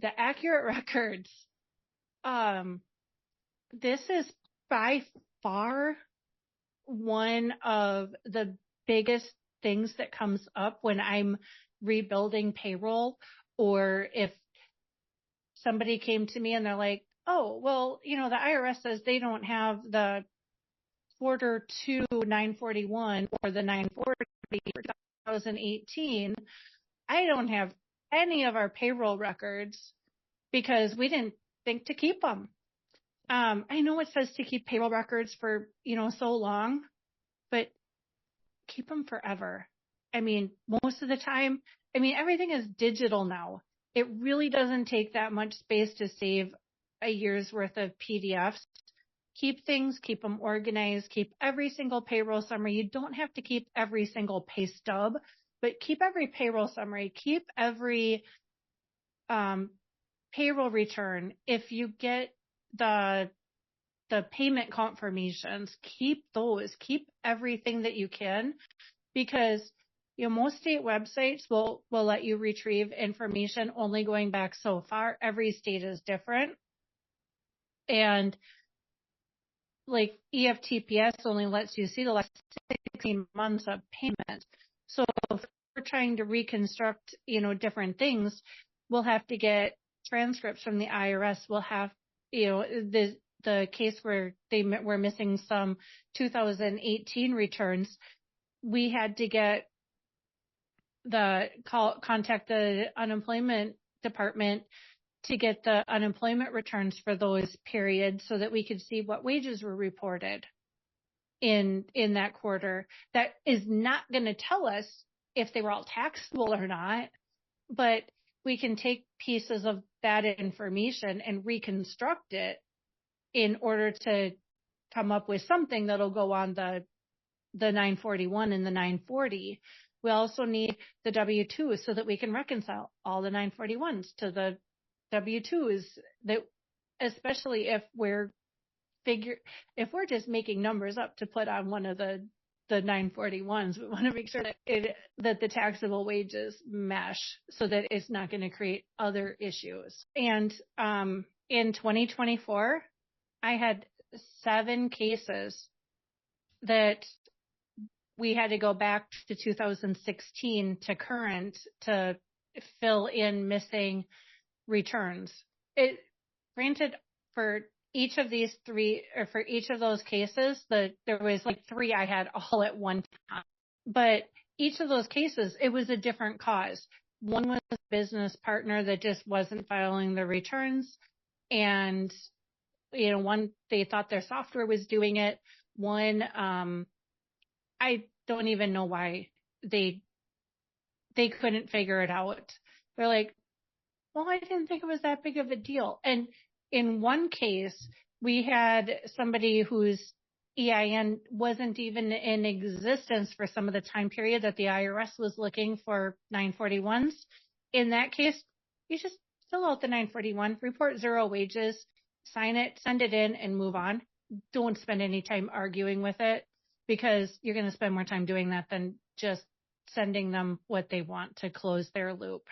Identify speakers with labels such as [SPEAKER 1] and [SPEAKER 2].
[SPEAKER 1] the accurate records, this is by far one of the biggest things that comes up when I'm rebuilding payroll, or if somebody came to me and they're like, oh, well, the IRS says they don't have the quarter 2 941 or the 940 for 2018. I don't have any of our payroll records because we didn't think to keep them. I know it says to keep payroll records for, so long, but keep them forever. I mean, most of the time, everything is digital now. It really doesn't take that much space to save a year's worth of PDFs. Keep them organized, keep every single payroll summary. You don't have to keep every single pay stub, but keep every payroll summary, keep every payroll return. If you get the payment confirmations, keep those, keep everything that you can, because most state websites will let you retrieve information only going back so far. Every state is different. And like EFTPS only lets you see the last 16 months of payment. So if we're trying to reconstruct, different things, we'll have to get transcripts from the IRS. We'll have, the case where they were missing some 2018 returns. We had to contact the unemployment department to get the unemployment returns for those periods so that we could see what wages were reported in that quarter. That is not going to tell us if they were all taxable or not, but we can take pieces of that information and reconstruct it in order to come up with something that'll go on the 941 and the 940. We also need the W-2s so that we can reconcile all the 941s to the W-2s, that especially if we're just making numbers up to put on one of the 941s, we want to make sure that the taxable wages mesh so that it's not going to create other issues. And in 2024, I had 7 cases that we had to go back to 2016 to current to fill in missing returns. Granted, for each of these 3, or for each of those cases, there was like 3 I had all at one time. But each of those cases, it was a different cause. One was a business partner that just wasn't filing the returns, and one, they thought their software was doing it. One, I don't even know why they couldn't figure it out. They're like, well, I didn't think it was that big of a deal. And in one case, we had somebody whose EIN wasn't even in existence for some of the time period that the IRS was looking for 941s. In that case, you just fill out the 941, report 0 wages, sign it, send it in, and move on. Don't spend any time arguing with it, because you're going to spend more time doing that than just sending them what they want to close their loop.